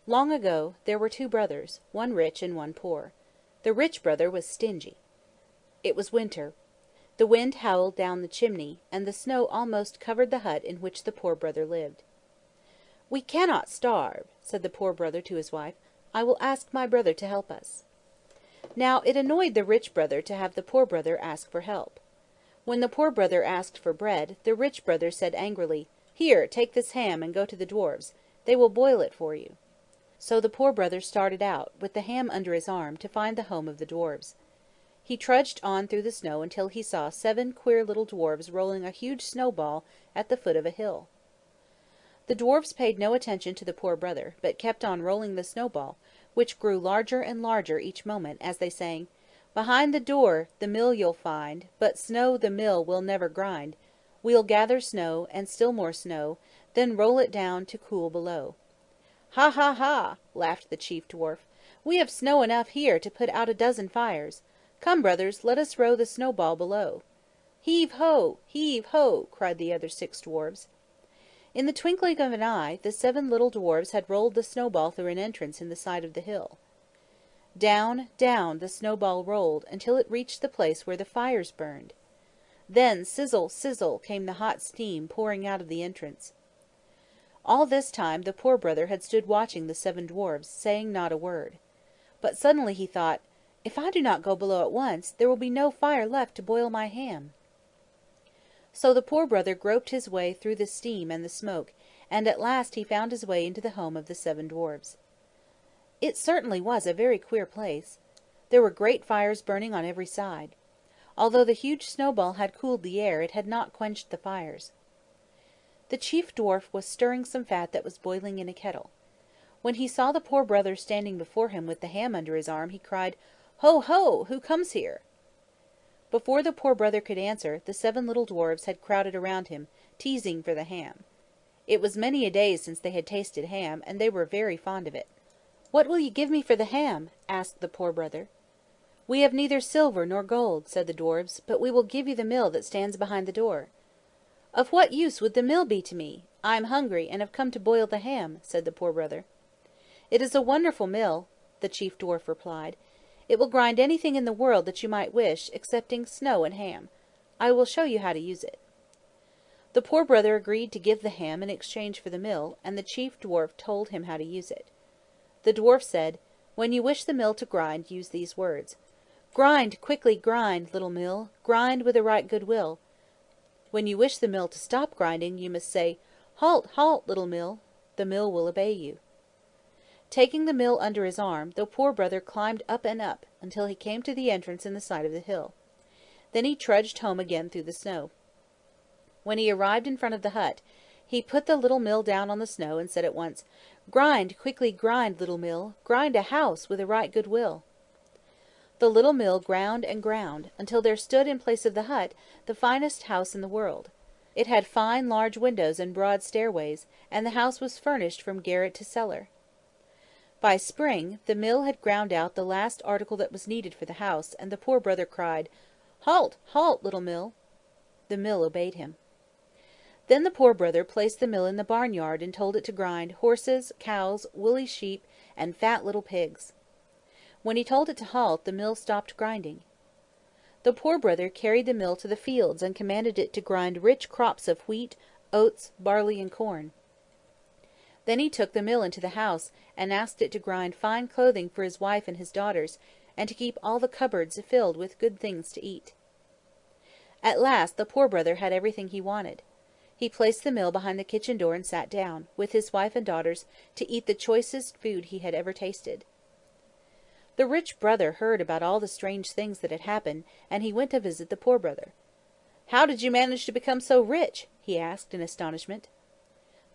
Long ago there were two brothers, one rich and one poor. The rich brother was stingy. It was winter. The wind howled down the chimney, and the snow almost covered the hut in which the poor brother lived. "We cannot starve," said the poor brother to his wife. "I will ask my brother to help us." Now it annoyed the rich brother to have the poor brother ask for help. When the poor brother asked for bread, the rich brother said angrily, "Here, take this ham and go to the dwarfs. They will boil it for you." So the poor brother started out, with the ham under his arm, to find the home of the dwarfs. He trudged on through the snow until he saw seven queer little dwarfs rolling a huge snowball at the foot of a hill. The dwarfs paid no attention to the poor brother, but kept on rolling the snowball, which grew larger and larger each moment, as they sang, "Behind the door the mill you'll find, but snow the mill will never grind. We'll gather snow, and still more snow, then roll it down to cool below." "Ha, ha, ha!" laughed the chief dwarf. "We have snow enough here to put out a dozen fires. Come, brothers, let us row the snowball below." "Heave ho! Heave ho!" cried the other six dwarfs. In the twinkling of an eye, the seven little dwarfs had rolled the snowball through an entrance in the side of the hill. Down, down the snowball rolled, until it reached the place where the fires burned. Then sizzle, sizzle, came the hot steam pouring out of the entrance. All this time the poor brother had stood watching the seven dwarfs, saying not a word. But suddenly he thought, "If I do not go below at once, there will be no fire left to boil my ham." So the poor brother groped his way through the steam and the smoke, and at last he found his way into the home of the seven dwarfs. It certainly was a very queer place. There were great fires burning on every side. Although the huge snowball had cooled the air, it had not quenched the fires. The chief dwarf was stirring some fat that was boiling in a kettle. When he saw the poor brother standing before him with the ham under his arm, he cried, "Ho, ho! Who comes here?" Before the poor brother could answer, the seven little dwarfs had crowded around him, teasing for the ham. It was many a day since they had tasted ham, and they were very fond of it. "What will you give me for the ham?" asked the poor brother. "We have neither silver nor gold," said the dwarfs, "but we will give you the mill that stands behind the door." "Of what use would the mill be to me? I am hungry, and have come to boil the ham," said the poor brother. "It is a wonderful mill," the chief dwarf replied. "It will grind anything in the world that you might wish, excepting snow and ham. I will show you how to use it." The poor brother agreed to give the ham in exchange for the mill, and the chief dwarf told him how to use it. The dwarf said, "When you wish the mill to grind, use these words. Grind, quickly grind, little mill, grind with a right good will. When you wish the mill to stop grinding, you must say, Halt, halt, little mill. The mill will obey you." Taking the mill under his arm, the poor brother climbed up and up, until he came to the entrance in the side of the hill. Then he trudged home again through the snow. When he arrived in front of the hut, he put the little mill down on the snow and said at once, "Grind, quickly grind, little mill, grind a house with a right good will." The little mill ground and ground, until there stood in place of the hut the finest house in the world. It had fine large windows and broad stairways, and the house was furnished from garret to cellar. By spring, the mill had ground out the last article that was needed for the house, and the poor brother cried, "Halt, halt, little mill." The mill obeyed him. Then the poor brother placed the mill in the barnyard and told it to grind horses, cows, woolly sheep, and fat little pigs. When he told it to halt, the mill stopped grinding. The poor brother carried the mill to the fields and commanded it to grind rich crops of wheat, oats, barley, and corn. Then he took the mill into the house and asked it to grind fine clothing for his wife and his daughters, and to keep all the cupboards filled with good things to eat. At last the poor brother had everything he wanted. He placed the mill behind the kitchen door and sat down, with his wife and daughters, to eat the choicest food he had ever tasted. The rich brother heard about all the strange things that had happened, and he went to visit the poor brother. "How did you manage to become so rich?" he asked in astonishment.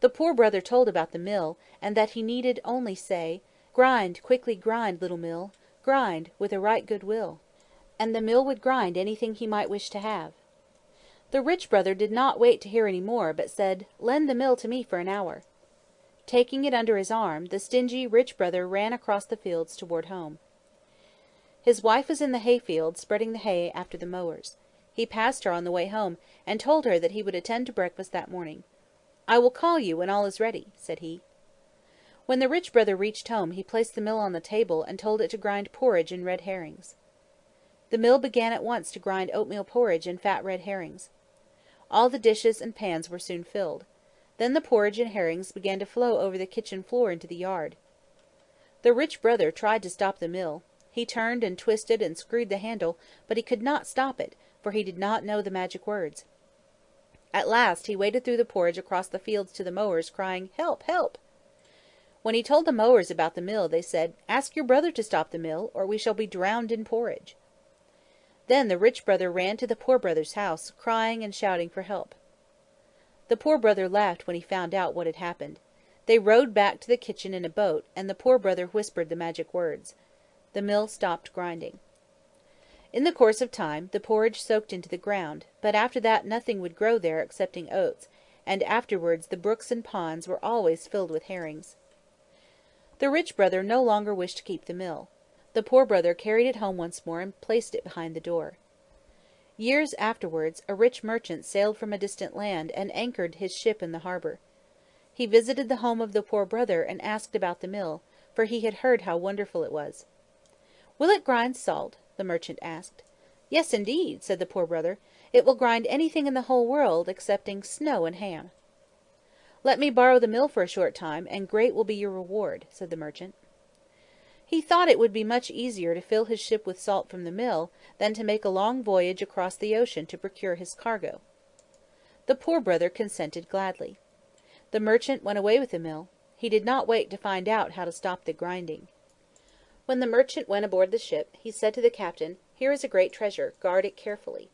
The poor brother told about the mill, and that he needed only say, "Grind, quickly grind, little mill, grind with a right good will," and the mill would grind anything he might wish to have. The rich brother did not wait to hear any more, but said, "Lend the mill to me for an hour." Taking it under his arm, the stingy rich brother ran across the fields toward home. His wife was in the hayfield, spreading the hay after the mowers. He passed her on the way home, and told her that he would attend to breakfast that morning. "I will call you when all is ready," said he. When the rich brother reached home he placed the mill on the table and told it to grind porridge and red herrings. The mill began at once to grind oatmeal porridge and fat red herrings. All the dishes and pans were soon filled. Then the porridge and herrings began to flow over the kitchen floor into the yard. The rich brother tried to stop the mill. He turned and twisted and screwed the handle, but he could not stop it, for he did not know the magic words. At last he waded through the porridge across the fields to the mowers, crying, "Help! Help!" When he told the mowers about the mill, they said, "Ask your brother to stop the mill, or we shall be drowned in porridge." Then the rich brother ran to the poor brother's house, crying and shouting for help. The poor brother laughed when he found out what had happened. They rowed back to the kitchen in a boat, and the poor brother whispered the magic words. The mill stopped grinding. In the course of time, the porridge soaked into the ground, but after that nothing would grow there excepting oats, and afterwards the brooks and ponds were always filled with herrings. The rich brother no longer wished to keep the mill. The poor brother carried it home once more and placed it behind the door. Years afterwards, a rich merchant sailed from a distant land and anchored his ship in the harbor. He visited the home of the poor brother and asked about the mill, for he had heard how wonderful it was. "Will it grind salt?" the merchant asked. "Yes, indeed," said the poor brother. "It will grind anything in the whole world excepting snow and ham." "Let me borrow the mill for a short time, and great will be your reward," said the merchant. He thought it would be much easier to fill his ship with salt from the mill than to make a long voyage across the ocean to procure his cargo. The poor brother consented gladly. The merchant went away with the mill. He did not wait to find out how to stop the grinding. When the merchant went aboard the ship, he said to the captain, "Here is a great treasure. Guard it carefully."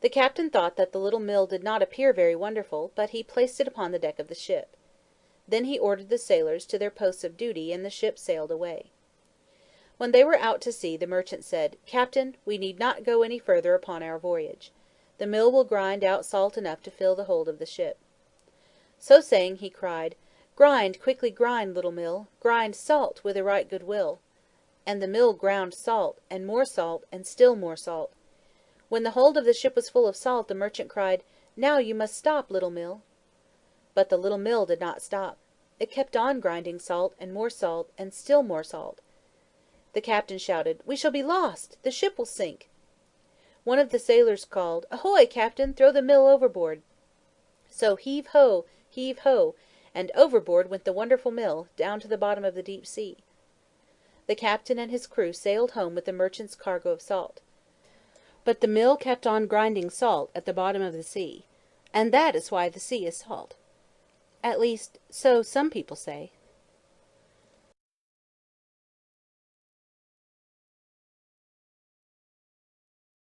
The captain thought that the little mill did not appear very wonderful, but he placed it upon the deck of the ship. Then he ordered the sailors to their posts of duty, and the ship sailed away. When they were out to sea, the merchant said, "Captain, we need not go any further upon our voyage. The mill will grind out salt enough to fill the hold of the ship." So saying, he cried, "Grind, quickly grind, little mill, grind salt with a right good will." And the mill ground salt, and still more salt. When the hold of the ship was full of salt, the merchant cried, "Now you must stop, little mill." But the little mill did not stop. It kept on grinding salt, and still more salt. The captain shouted, "We shall be lost! The ship will sink!" One of the sailors called, "Ahoy, captain! Throw the mill overboard!" So heave ho! Heave ho! And overboard went the wonderful mill, down to the bottom of the deep sea. The captain and his crew sailed home with the merchant's cargo of salt. But the mill kept on grinding salt at the bottom of the sea. And that is why the sea is salt. At least, so some people say.